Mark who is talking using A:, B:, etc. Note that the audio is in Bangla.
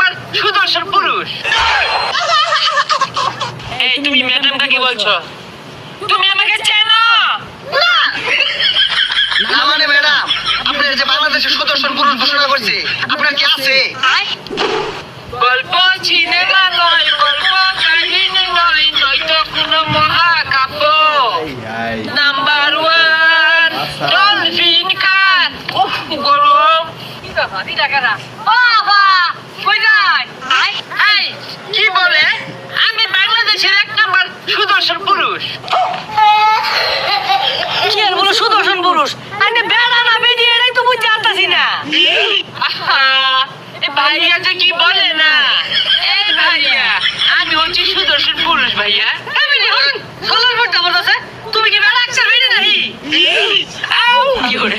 A: নাম্বার সুদর্শন পুরুষ। এই তুমি ম্যাডামকে কি বলছো? তুমি আমাকে চেনো?
B: না মানে ম্যাডাম, আপনার যে বাংলাদেশের সুদর্শন পুরুষ ঘোষণা করছে, আপনার কি আছে?
A: গল্প সিনেমা নয়, গল্প কাহিনী নয়, নয়তো কোনো মহাকাব্য। নাম্বার ওয়ান ডলফিন কাট। উফ গরম। কি কথা দি টাকারা? বাবা কই যাই? এই কি বলে? আমি বাংলাদেশের এক নাম্বার সুদর্শন পুরুষ।
C: কি আর বলো সুদর্শন পুরুষ? আরে বেড়া না বেডি এটাই তো বুঝতে পারতাছি না।
A: আহা, এ ভাইয়া যে কি বলে না। এই ভাইয়া, আমি হচ্ছি সুদর্শন পুরুষ ভাইয়া।
C: আমি দেখুন কলর পড়তে বলতাছে তুমি কি বেড়া আছর বেডি নাহি?
A: আউ কি করে?